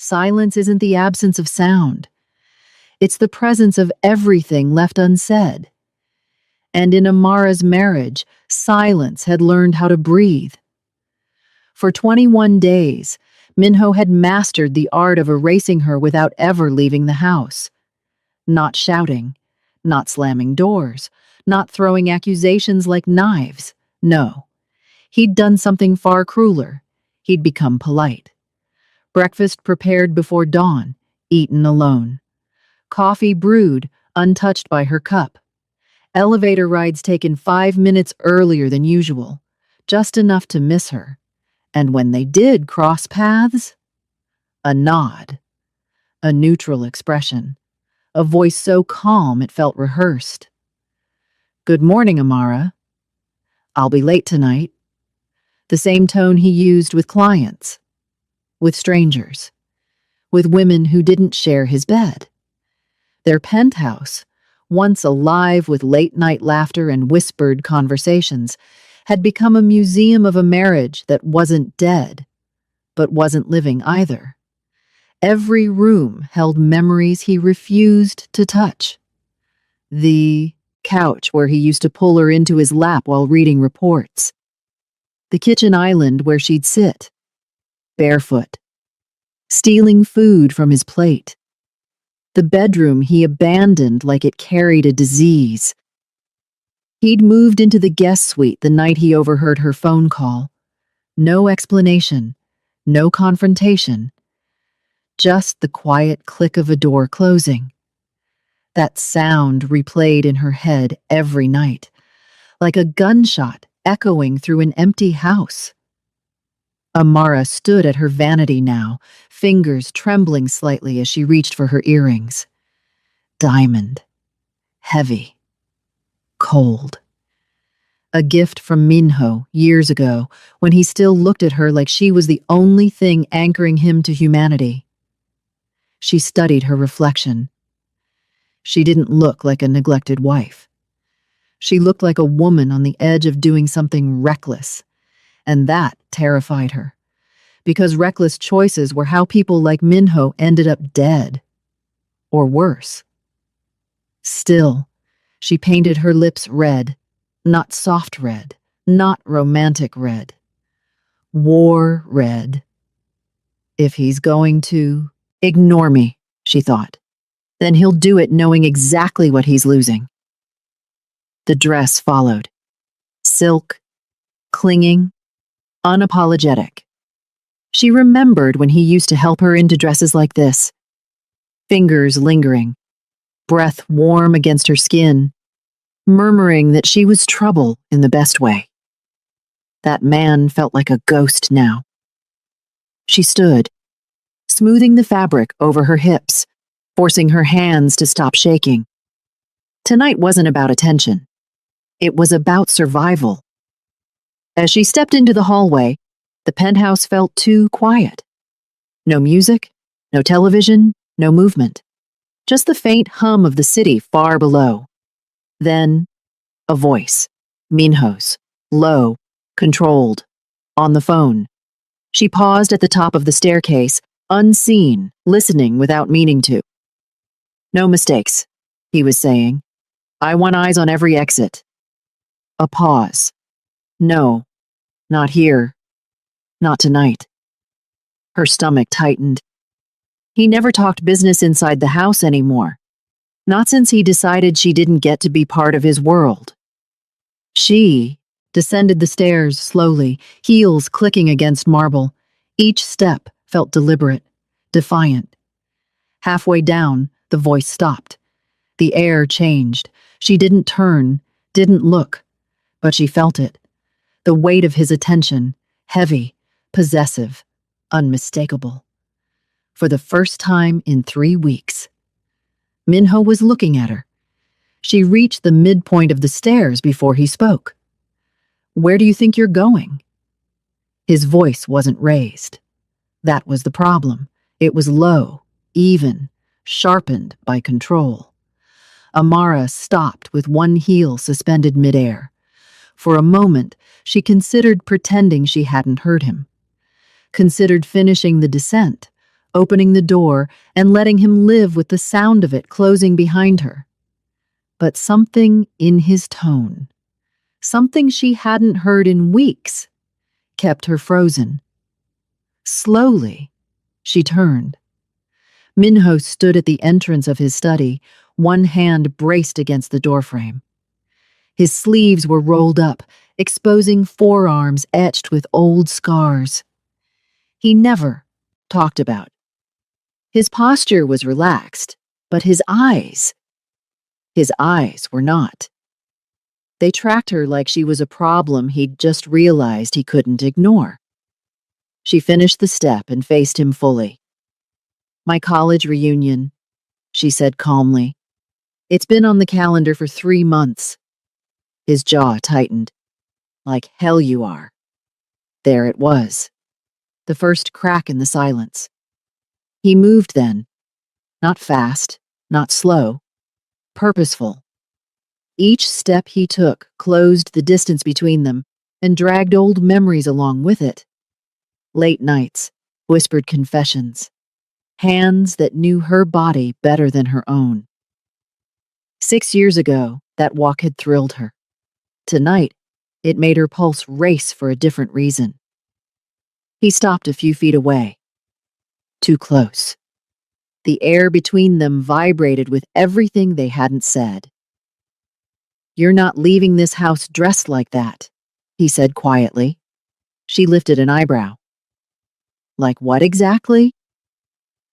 Silence isn't the absence of sound. It's the presence of everything left unsaid. And in Amara's marriage, silence had learned how to breathe. For 21 days, Minho had mastered the art of erasing her without ever leaving the house. Not shouting, not slamming doors, not throwing accusations like knives. No. He'd done something far crueler. He'd become polite. Breakfast prepared before dawn, eaten alone. Coffee brewed, untouched by her cup. Elevator rides taken 5 minutes earlier than usual, just enough to miss her. And when they did cross paths, a nod, a neutral expression, a voice so calm it felt rehearsed. "Good morning, Amara. I'll be late tonight." The same tone he used with clients, with strangers, with women who didn't share his bed. Their penthouse, once alive with late-night laughter and whispered conversations, had become a museum of a marriage that wasn't dead, but wasn't living either. Every room held memories he refused to touch. The couch where he used to pull her into his lap while reading reports. The kitchen island where she'd sit, barefoot, stealing food from his plate. The bedroom he abandoned like it carried a disease. He'd moved into the guest suite the night he overheard her phone call. No explanation, no confrontation, just the quiet click of a door closing. That sound replayed in her head every night, like a gunshot echoing through an empty house. Amara stood at her vanity now, fingers trembling slightly as she reached for her earrings. Diamond. Heavy. Cold. A gift from Minho years ago, when he still looked at her like she was the only thing anchoring him to humanity. She studied her reflection. She didn't look like a neglected wife. She looked like a woman on the edge of doing something reckless, and that terrified her, because reckless choices were how people like Minho ended up dead, or worse. Still, she painted her lips red, not soft red, not romantic red. War red. If he's going to ignore me, she thought, then he'll do it knowing exactly what he's losing. The dress followed. Silk, clinging, unapologetic. She remembered when he used to help her into dresses like this. Fingers lingering, breath warm against her skin, murmuring that she was trouble in the best way. That man felt like a ghost now. She stood, smoothing the fabric over her hips, forcing her hands to stop shaking. Tonight wasn't about attention. It was about survival. As she stepped into the hallway, the penthouse felt too quiet. No music, no television, no movement. Just the faint hum of the city far below. Then, a voice. Minho's. Low, controlled. On the phone. She paused at the top of the staircase, unseen, listening without meaning to. "No mistakes," he was saying. "I want eyes on every exit." A pause. "No, not here. Not tonight." Her stomach tightened. He never talked business inside the house anymore. Not since he decided she didn't get to be part of his world. She descended the stairs slowly, heels clicking against marble. Each step felt deliberate, defiant. Halfway down, the voice stopped. The air changed. She didn't turn, didn't look, but she felt it. The weight of his attention, heavy, possessive, unmistakable. For the first time in 3 weeks. Minho was looking at her. She reached the midpoint of the stairs before he spoke. "Where do you think you're going?" His voice wasn't raised. That was the problem. It was low, even, sharpened by control. Amara stopped with one heel suspended midair. For a moment, she considered pretending she hadn't heard him. Considered finishing the descent, opening the door and letting him live with the sound of it closing behind her. But something in his tone, something she hadn't heard in weeks, kept her frozen. Slowly, she turned. Minho stood at the entrance of his study, one hand braced against the doorframe. His sleeves were rolled up, exposing forearms etched with old scars. He never talked about. His posture was relaxed, but his eyes were not. They tracked her like she was a problem he'd just realized he couldn't ignore. She finished the step and faced him fully. "My college reunion," she said calmly. "It's been on the calendar for 3 months." His jaw tightened. "Like hell you are." There it was. The first crack in the silence. He moved then. Not fast, not slow. Purposeful. Each step he took closed the distance between them and dragged old memories along with it. Late nights, whispered confessions. Hands that knew her body better than her own. 6 years ago, that walk had thrilled her. Tonight, it made her pulse race for a different reason. He stopped a few feet away. Too close. The air between them vibrated with everything they hadn't said. "You're not leaving this house dressed like that," he said quietly. She lifted an eyebrow. "Like what exactly?"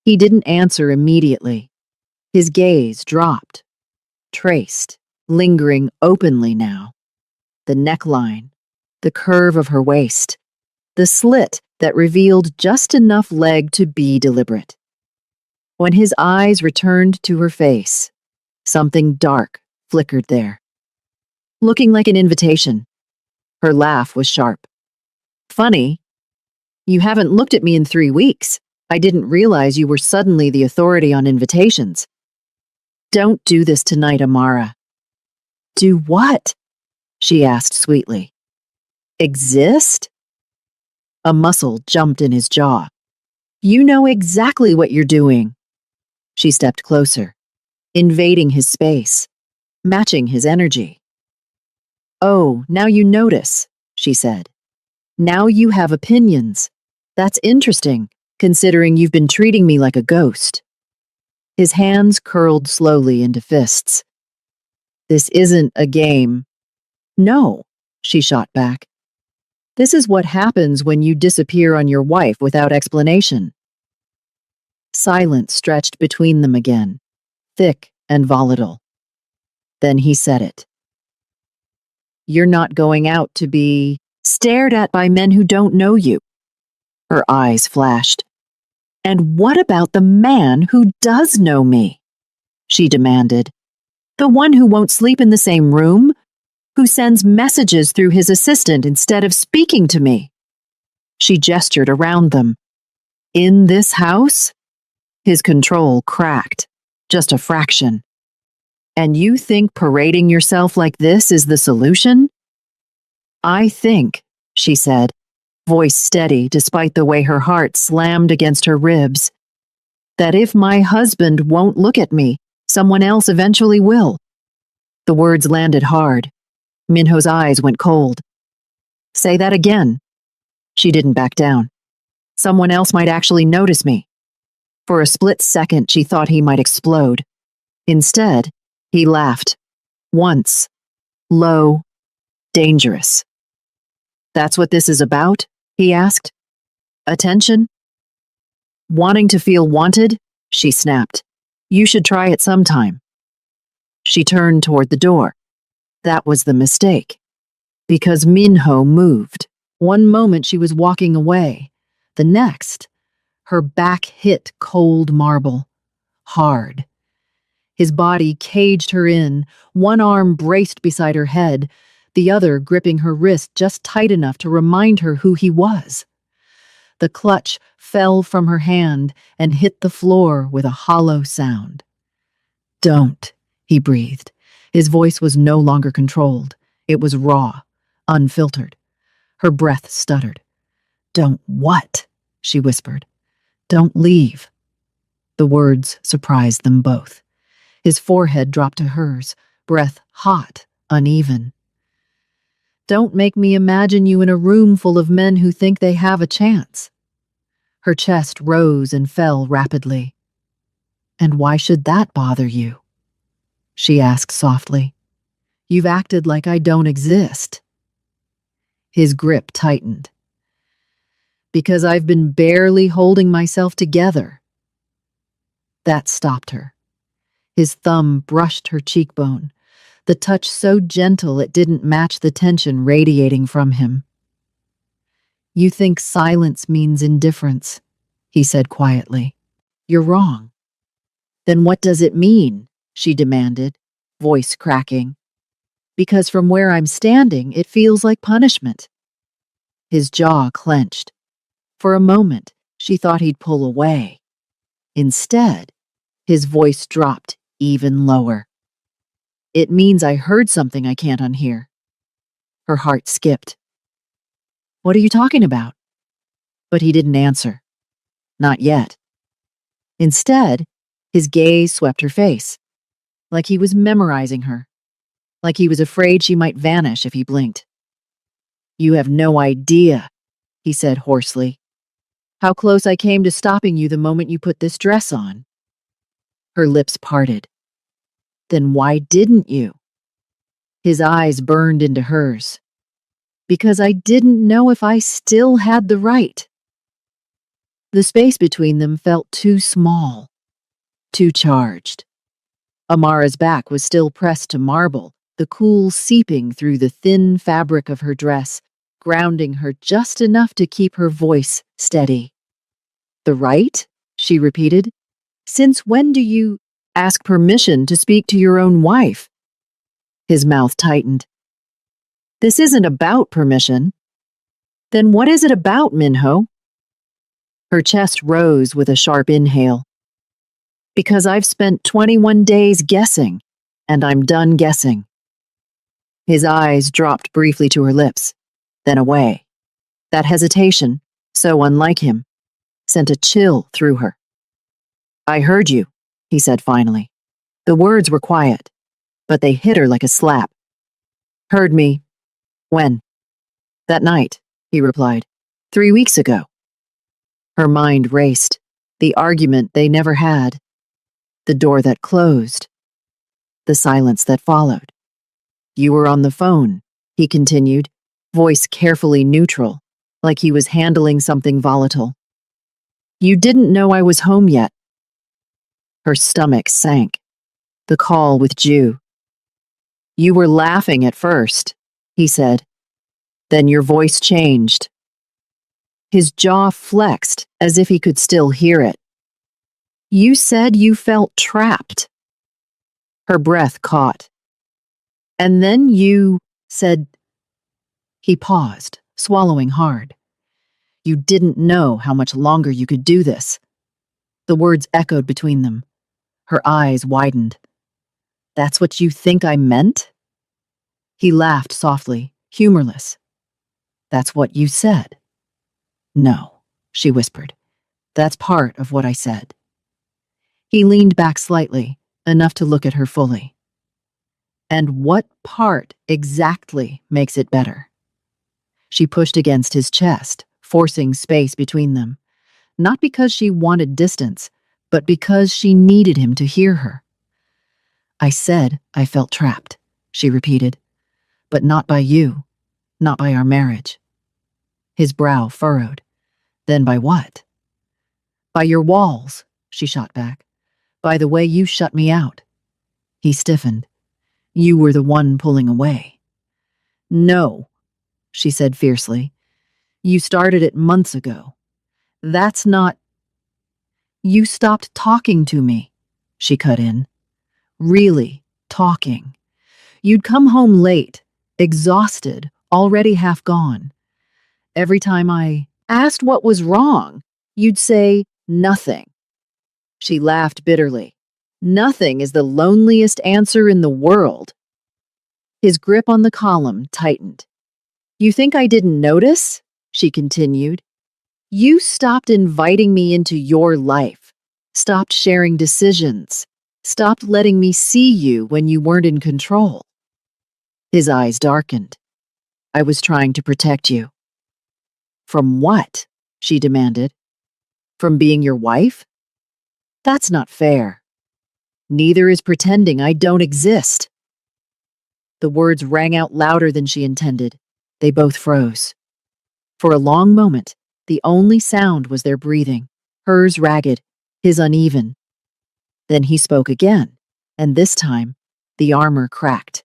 He didn't answer immediately. His gaze dropped, traced, lingering openly now. The neckline, the curve of her waist, the slit that revealed just enough leg to be deliberate. When his eyes returned to her face, something dark flickered there, looking like an invitation. Her laugh was sharp. "Funny. You haven't looked at me in 3 weeks. I didn't realize you were suddenly the authority on invitations." "Don't do this tonight, Amara." "Do what?" she asked sweetly. "Exist?" A muscle jumped in his jaw. "You know exactly what you're doing." She stepped closer, invading his space, matching his energy. "Oh, now you notice," she said. "Now you have opinions. That's interesting, considering you've been treating me like a ghost." His hands curled slowly into fists. "This isn't a game." "No," she shot back. "This is what happens when you disappear on your wife without explanation." Silence stretched between them again, thick and volatile. Then he said it. "You're not going out to be stared at by men who don't know you." Her eyes flashed. "And what about the man who does know me?" she demanded. "The one who won't sleep in the same room? Who sends messages through his assistant instead of speaking to me?" She gestured around them. "In this house?" His control cracked, just a fraction. "And you think parading yourself like this is the solution?" "I think," she said, voice steady despite the way her heart slammed against her ribs, "that if my husband won't look at me, someone else eventually will." The words landed hard. Minho's eyes went cold. "Say that again." She didn't back down. "Someone else might actually notice me." For a split second, she thought he might explode. Instead, he laughed. Once. Low. Dangerous. "That's what this is about?" he asked. "Attention?" "Wanting to feel wanted?" she snapped. "You should try it sometime." She turned toward the door. That was the mistake. Because Minho moved. One moment she was walking away. The next, her back hit cold marble. Hard. His body caged her in, one arm braced beside her head, the other gripping her wrist just tight enough to remind her who he was. The clutch fell from her hand and hit the floor with a hollow sound. "Don't," he breathed. His voice was no longer controlled. It was raw, unfiltered. Her breath stuttered. "Don't what?" she whispered. "Don't leave." The words surprised them both. His forehead dropped to hers, breath hot, uneven. Don't make me imagine you in a room full of men who think they have a chance. Her chest rose and fell rapidly. And why should that bother you? She asked softly. You've acted like I don't exist. His grip tightened. Because I've been barely holding myself together. That stopped her. His thumb brushed her cheekbone, the touch so gentle it didn't match the tension radiating from him. You think silence means indifference, he said quietly. You're wrong. Then what does it mean? She demanded, voice cracking. Because from where I'm standing, it feels like punishment. His jaw clenched. For a moment, she thought he'd pull away. Instead, his voice dropped even lower. It means I heard something I can't unhear. Her heart skipped. What are you talking about? But he didn't answer. Not yet. Instead, his gaze swept her face, like he was memorizing her, like he was afraid she might vanish if he blinked. You have no idea, he said hoarsely, how close I came to stopping you the moment you put this dress on. Her lips parted. Then why didn't you? His eyes burned into hers. Because I didn't know if I still had the right. The space between them felt too small, too charged. Amara's back was still pressed to marble, the cool seeping through the thin fabric of her dress, grounding her just enough to keep her voice steady. The right? She repeated. Since when do you ask permission to speak to your own wife? His mouth tightened. This isn't about permission. Then what is it about, Minho? Her chest rose with a sharp inhale. Because I've spent 21 days guessing, and I'm done guessing. His eyes dropped briefly to her lips, then away. That hesitation, so unlike him, sent a chill through her. I heard you, he said finally. The words were quiet, but they hit her like a slap. Heard me. When? That night, he replied. 3 weeks ago. Her mind raced. The argument they never had. The door that closed. The silence that followed. You were on the phone, he continued, voice carefully neutral, like he was handling something volatile. You didn't know I was home yet. Her stomach sank. The call withdrew. You were laughing at first, he said. Then your voice changed. His jaw flexed as if he could still hear it. You said you felt trapped. Her breath caught. And then you said... He paused, swallowing hard. You didn't know how much longer you could do this. The words echoed between them. Her eyes widened. That's what you think I meant? He laughed softly, humorless. That's what you said. No, she whispered. That's part of what I said. He leaned back slightly, enough to look at her fully. And what part exactly makes it better? She pushed against his chest, forcing space between them, not because she wanted distance, but because she needed him to hear her. I said I felt trapped, she repeated, but not by you, not by our marriage. His brow furrowed. Then by what? By your walls, she shot back. By the way you shut me out. He stiffened. You were the one pulling away. No, she said fiercely. You started it months ago. That's not... You stopped talking to me, she cut in. Really, talking. You'd come home late, exhausted, already half gone. Every time I asked what was wrong, you'd say nothing. She laughed bitterly. Nothing is the loneliest answer in the world. His grip on the column tightened. You think I didn't notice? She continued. You stopped inviting me into your life. stopped sharing decisions, stopped letting me see you when you weren't in control. His eyes darkened. I was trying to protect you. From what? She demanded. From being your wife? That's not fair. Neither is pretending I don't exist. The words rang out louder than she intended. They both froze. For a long moment, the only sound was their breathing, hers ragged, his uneven. Then he spoke again, and this time, the armor cracked.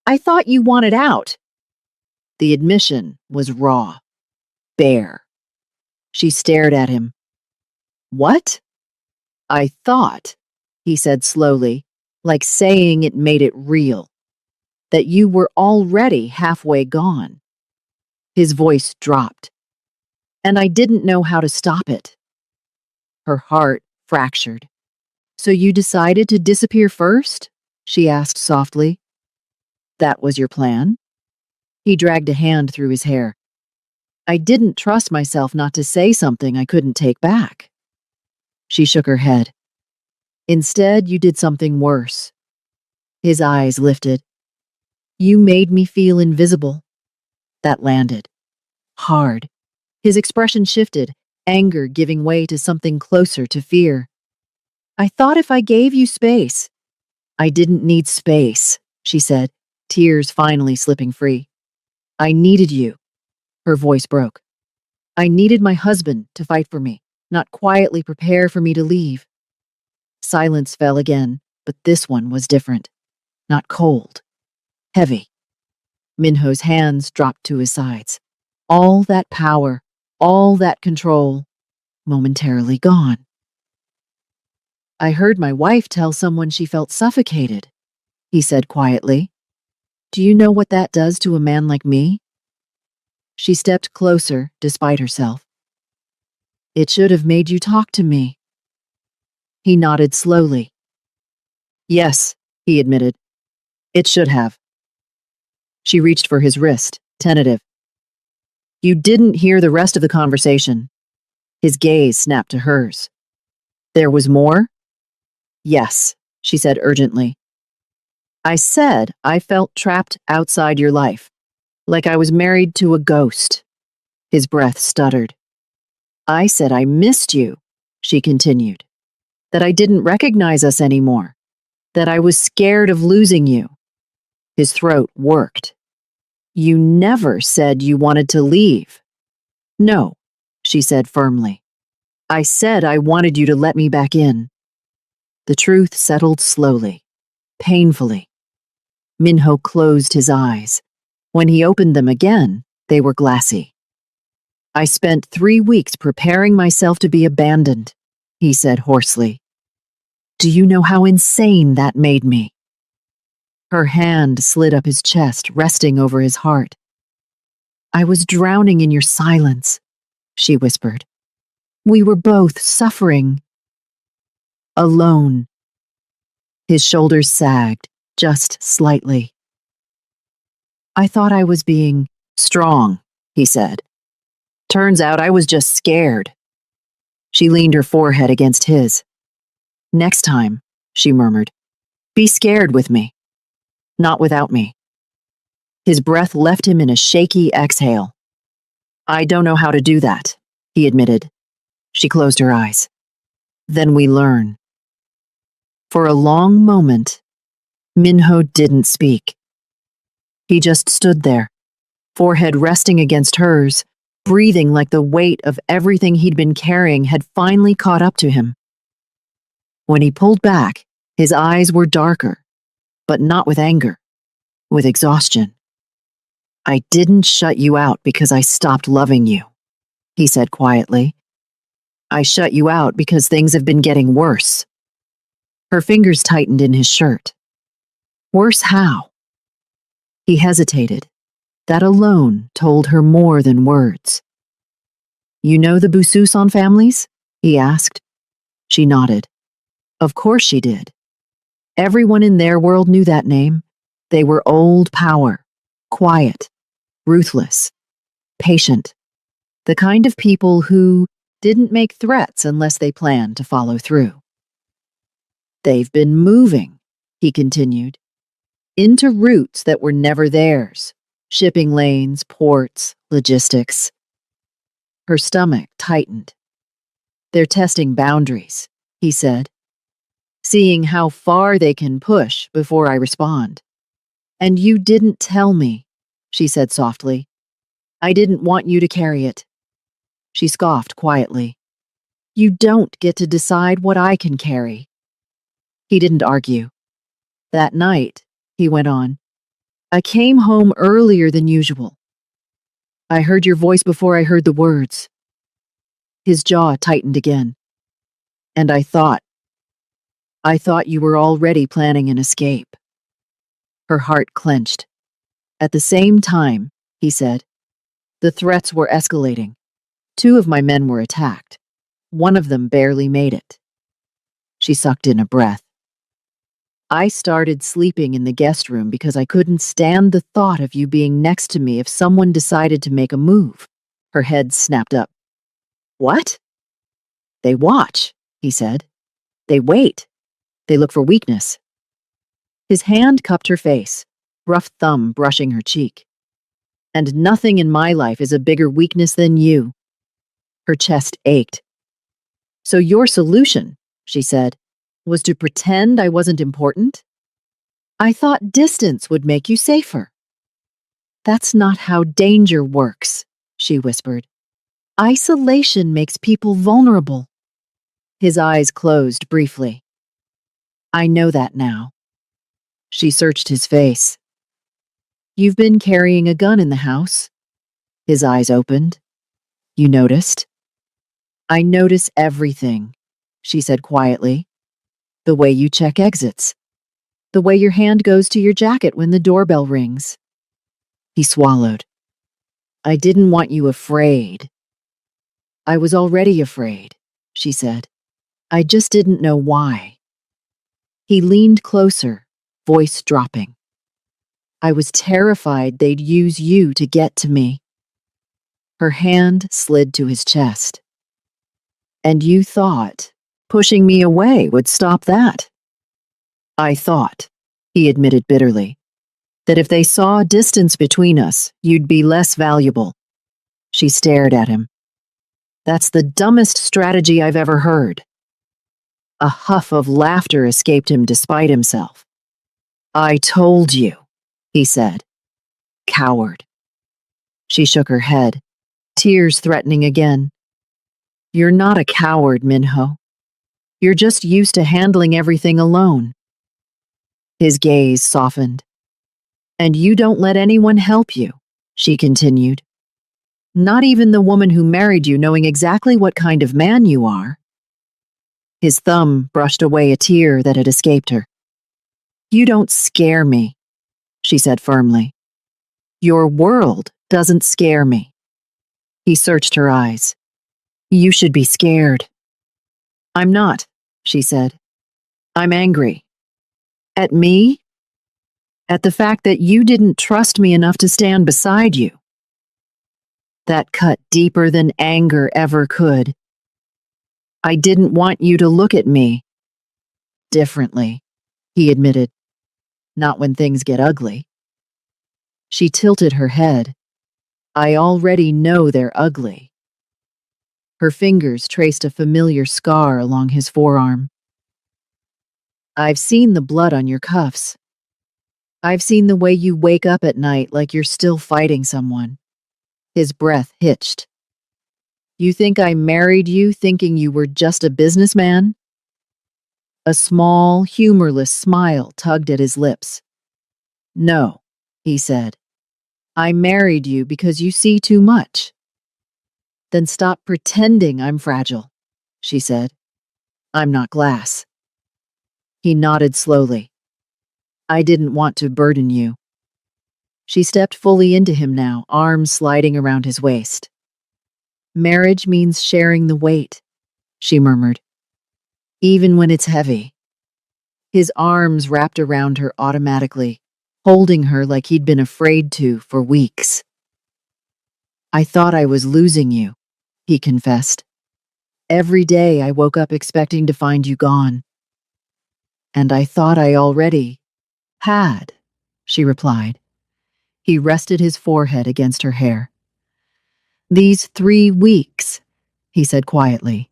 I thought you wanted out. The admission was raw, bare. She stared at him. What? I thought, he said slowly, like saying it made it real, that you were already halfway gone. His voice dropped, and I didn't know how to stop it. Her heart fractured. So you decided to disappear first? She asked softly. That was your plan? He dragged a hand through his hair. I didn't trust myself not to say something I couldn't take back. She shook her head. Instead, you did something worse. His eyes lifted. You made me feel invisible. That landed. Hard. His expression shifted, anger giving way to something closer to fear. I thought if I gave you space. I didn't need space, she said, tears finally slipping free. I needed you. Her voice broke. I needed my husband to fight for me, not quietly prepare for me to leave. Silence fell again, but this one was different. Not cold. Heavy. Minho's hands dropped to his sides. All that power, all that control, momentarily gone. I heard my wife tell someone she felt suffocated, he said quietly. Do you know what that does to a man like me? She stepped closer, despite herself. It should have made you talk to me. He nodded slowly. Yes, he admitted. It should have. She reached for his wrist, tentative. You didn't hear the rest of the conversation. His gaze snapped to hers. There was more? Yes, she said urgently. I said I felt trapped outside your life, like I was married to a ghost. His breath stuttered. I said I missed you, she continued, that I didn't recognize us anymore, that I was scared of losing you. His throat worked. You never said you wanted to leave. No, she said firmly. I said I wanted you to let me back in. The truth settled slowly, painfully. Minho closed his eyes. When he opened them again, they were glassy. I spent 3 weeks preparing myself to be abandoned, he said hoarsely. Do you know how insane that made me? Her hand slid up his chest, resting over his heart. I was drowning in your silence, she whispered. We were both suffering. Alone. His shoulders sagged, just slightly. I thought I was being strong, he said. Turns out I was just scared. She leaned her forehead against his. Next time, she murmured, be scared with me, not without me. His breath left him in a shaky exhale. I don't know how to do that, he admitted. She closed her eyes. Then we learn. For a long moment, Minho didn't speak. He just stood there, forehead resting against hers, breathing like the weight of everything he'd been carrying had finally caught up to him. When he pulled back, his eyes were darker, but not with anger, with exhaustion. I didn't shut you out because I stopped loving you, he said quietly. I shut you out because things have been getting worse. Her fingers tightened in his shirt. Worse how? He hesitated. That alone told her more than words. You know the Bususan families? He asked. She nodded. Of course she did. Everyone in their world knew that name. They were old power, quiet, ruthless, patient. The kind of people who, didn't make threats unless they planned to follow through. They've been moving, he continued, into routes that were never theirs, shipping lanes, ports, logistics. Her stomach tightened. They're testing boundaries, he said, seeing how far they can push before I respond. And you didn't tell me, she said softly. I didn't want you to carry it. She scoffed quietly. You don't get to decide what I can carry. He didn't argue. That night, he went on, I came home earlier than usual. I heard your voice before I heard the words. His jaw tightened again. And I thought you were already planning an escape. Her heart clenched. At the same time, he said, the threats were escalating. 2 of my men were attacked. 1 of them barely made it. She sucked in a breath. I started sleeping in the guest room because I couldn't stand the thought of you being next to me if someone decided to make a move. Her head snapped up. What? They watch, he said. They wait. They look for weakness. His hand cupped her face, rough thumb brushing her cheek. And nothing in my life is a bigger weakness than you. Her chest ached. So your solution, she said, was to pretend I wasn't important? I thought distance would make you safer. That's not how danger works, she whispered. Isolation makes people vulnerable. His eyes closed briefly. I know that now. She searched his face. You've been carrying a gun in the house. His eyes opened. You noticed? I notice everything, she said quietly. The way you check exits. The way your hand goes to your jacket when the doorbell rings. He swallowed. I didn't want you afraid. I was already afraid, she said. I just didn't know why. He leaned closer, voice dropping. I was terrified they'd use you to get to me. Her hand slid to his chest. And you thought pushing me away would stop that? I thought, he admitted bitterly, that if they saw distance between us, you'd be less valuable. She stared at him. That's the dumbest strategy I've ever heard. A huff of laughter escaped him despite himself. I told you, he said. Coward. She shook her head, tears threatening again. You're not a coward, Minho. You're just used to handling everything alone. His gaze softened. And you don't let anyone help you, she continued. Not even the woman who married you knowing exactly what kind of man you are. His thumb brushed away a tear that had escaped her. You don't scare me, she said firmly. Your world doesn't scare me. He searched her eyes. You should be scared. I'm not, she said. I'm angry. At me? At the fact that you didn't trust me enough to stand beside you. That cut deeper than anger ever could. I didn't want you to look at me differently, he admitted. Not when things get ugly. She tilted her head. I already know they're ugly. Her fingers traced a familiar scar along his forearm. I've seen the blood on your cuffs. I've seen the way you wake up at night like you're still fighting someone. His breath hitched. You think I married you thinking you were just a businessman? A small, humorless smile tugged at his lips. No, he said. I married you because you see too much. Then stop pretending I'm fragile, she said. I'm not glass. He nodded slowly. I didn't want to burden you. She stepped fully into him now, arms sliding around his waist. Marriage means sharing the weight, she murmured. Even when it's heavy. His arms wrapped around her automatically, holding her like he'd been afraid to for weeks. I thought I was losing you, he confessed. Every day I woke up expecting to find you gone. And I thought I already had, she replied. He rested his forehead against her hair. These 3 weeks, he said quietly,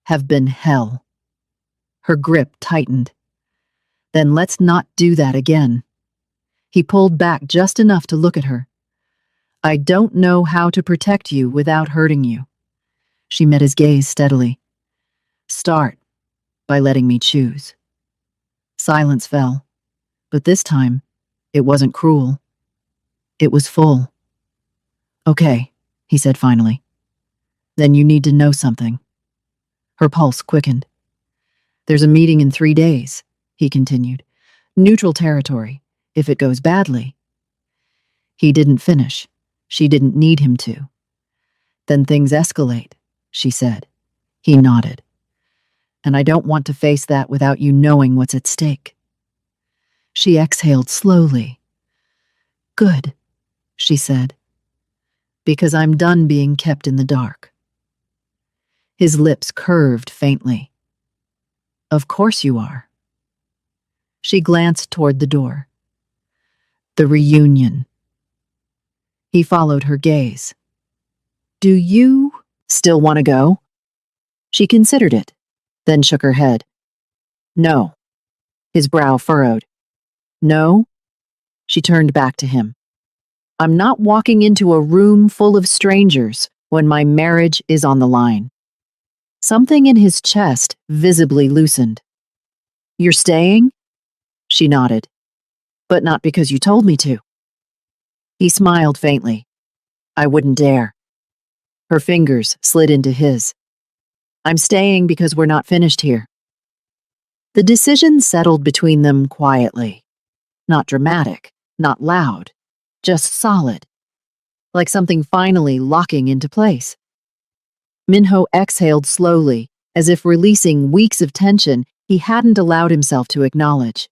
have been hell. Her grip tightened. Then let's not do that again. He pulled back just enough to look at her. I don't know how to protect you without hurting you. She met his gaze steadily. Start by letting me choose. Silence fell, but this time, it wasn't cruel. It was full. Okay, he said finally. Then you need to know something. Her pulse quickened. There's a meeting in 3 days, he continued. Neutral territory, if it goes badly. He didn't finish. She didn't need him to. Then things escalate, she said. He nodded. And I don't want to face that without you knowing what's at stake. She exhaled slowly. Good, she said. Because I'm done being kept in the dark. His lips curved faintly. Of course you are. She glanced toward the door. The reunion. He followed her gaze. Do you still want to go? She considered it, then shook her head. No. His brow furrowed. No? She turned back to him. I'm not walking into a room full of strangers when my marriage is on the line. Something in his chest visibly loosened. You're staying? She nodded. But not because you told me to. He smiled faintly. I wouldn't dare. Her fingers slid into his. I'm staying because we're not finished here. The decision settled between them quietly. Not dramatic, not loud, just solid. Like something finally locking into place. Minho exhaled slowly, as if releasing weeks of tension he hadn't allowed himself to acknowledge.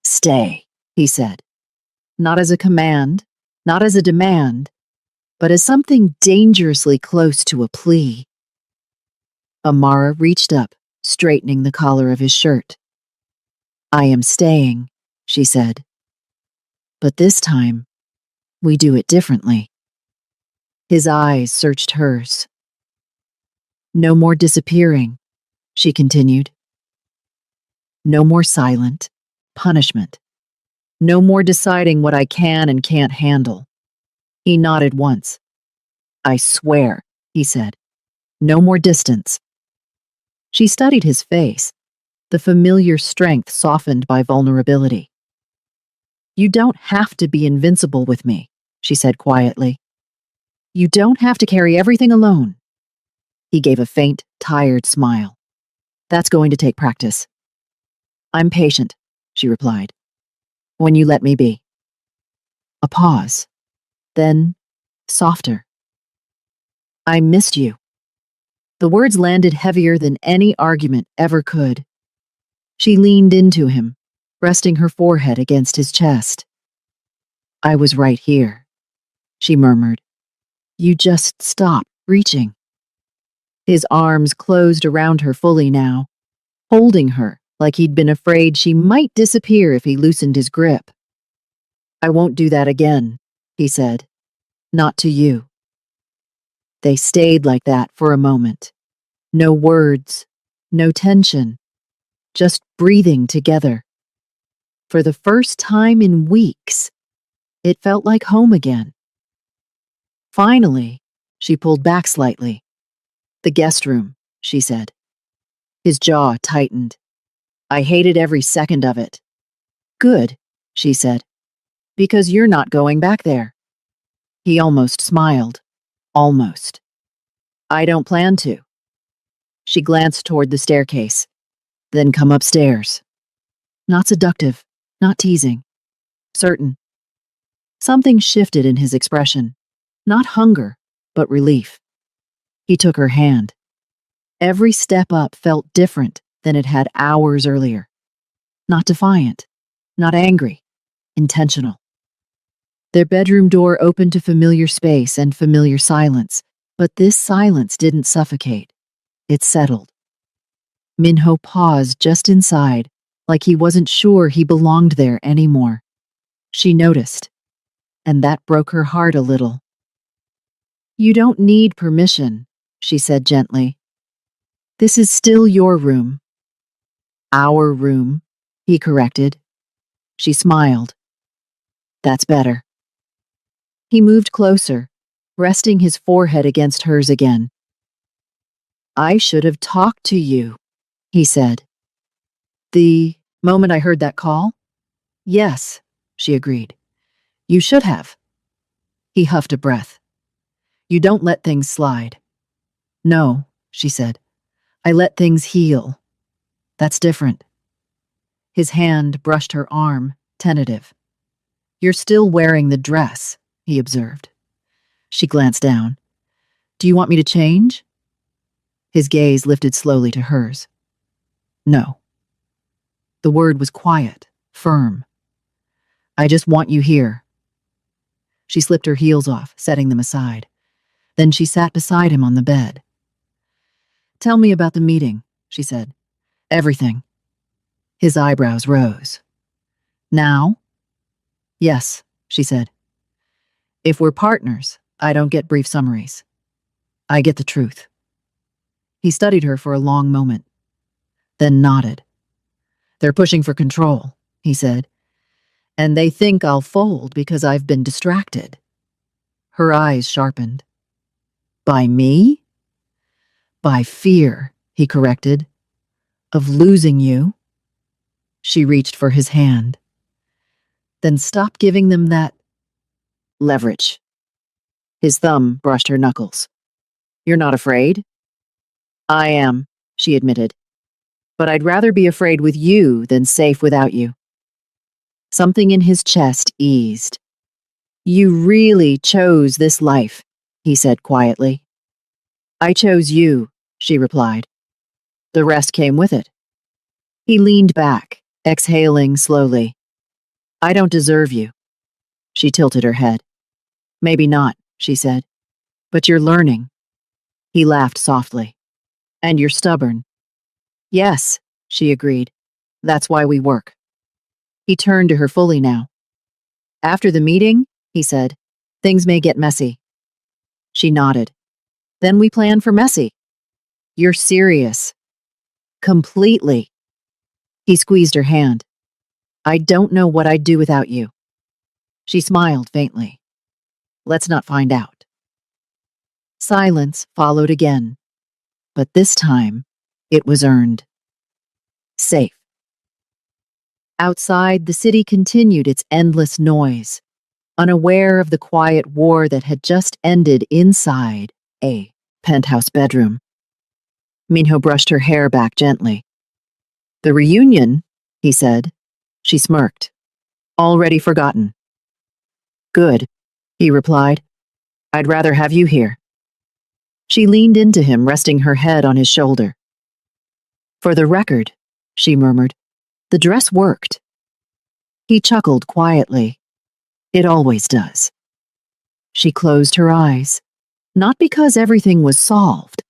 Stay, he said. Not as a command, not as a demand, but as something dangerously close to a plea. Amara reached up, straightening the collar of his shirt. I am staying, she said. But this time, we do it differently. His eyes searched hers. No more disappearing, she continued. No more silent punishment. No more deciding what I can and can't handle. He nodded once. I swear, he said. No more distance. She studied his face, the familiar strength softened by vulnerability. You don't have to be invincible with me, she said quietly. You don't have to carry everything alone. He gave a faint, tired smile. That's going to take practice. I'm patient, she replied. When you let me be. A pause. Then, softer. I missed you. The words landed heavier than any argument ever could. She leaned into him, resting her forehead against his chest. I was right here, she murmured. You just stop reaching. His arms closed around her fully now, holding her like he'd been afraid she might disappear if he loosened his grip. I won't do that again, he said. Not to you. They stayed like that for a moment. No words, no tension, just breathing together. For the first time in weeks, it felt like home again. Finally, she pulled back slightly. The guest room, she said. His jaw tightened. I hated every second of it. Good, she said, because you're not going back there. He almost smiled. Almost. I don't plan to. She glanced toward the staircase. Then come upstairs. Not seductive, not teasing. Certain. Something shifted in his expression. Not hunger, but relief. He took her hand. Every step up felt different than it had hours earlier. Not defiant, not angry, intentional. Their bedroom door opened to familiar space and familiar silence, but this silence didn't suffocate. it settled. Minho paused just inside, like he wasn't sure he belonged there anymore. She noticed, and that broke her heart a little. "You don't need permission," she said gently. "This is still your room." "Our room," he corrected. She smiled. "That's better." He moved closer, resting his forehead against hers again. "I should have talked to you," he said. "The moment I heard that call?" "Yes," she agreed. "You should have." He huffed a breath. "You don't let things slide." "No," she said. "I let things heal. That's different." His hand brushed her arm, tentative. "You're still wearing the dress," he observed. She glanced down. "Do you want me to change?" His gaze lifted slowly to hers. "No." The word was quiet, firm. "I just want you here." She slipped her heels off, setting them aside. Then she sat beside him on the bed. "Tell me about the meeting," she said. "Everything." His eyebrows rose. "Now?" "Yes," she said. "If we're partners, I don't get brief summaries. I get the truth." He studied her for a long moment, then nodded. "They're pushing for control," he said. "And they think I'll fold because I've been distracted." Her eyes sharpened. "By me?" "By fear," he corrected. "Of losing you." She reached for his hand. "Then stop giving them that leverage." His thumb brushed her knuckles. "You're not afraid?" "I am," she admitted. "But I'd rather be afraid with you than safe without you." Something in his chest eased. "You really chose this life," he said quietly. "I chose you," she replied. "The rest came with it." He leaned back, exhaling slowly. "I don't deserve you." She tilted her head. "Maybe not," she said. "But you're learning." He laughed softly. "And you're stubborn." "Yes," she agreed. "That's why we work." He turned to her fully now. "After the meeting," he said, "things may get messy." She nodded. "Then we plan for messy." "You're serious." "Completely." He squeezed her hand. "I don't know what I'd do without you." She smiled faintly. "Let's not find out." Silence followed again, but this time it was earned. Safe. Outside, the city continued its endless noise, unaware of the quiet war that had just ended inside a penthouse bedroom. Minho brushed her hair back gently. "The reunion," he said. She smirked. "Already forgotten." "Good," he replied. "I'd rather have you here." She leaned into him, resting her head on his shoulder. "For the record," she murmured, "the dress worked." He chuckled quietly. "It always does." She closed her eyes, not because everything was solved,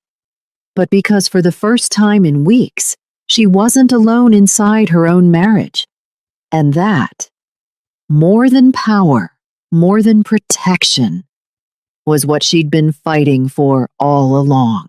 but because for the first time in weeks, she wasn't alone inside her own marriage. And that, more than power, more than protection, was what she'd been fighting for all along.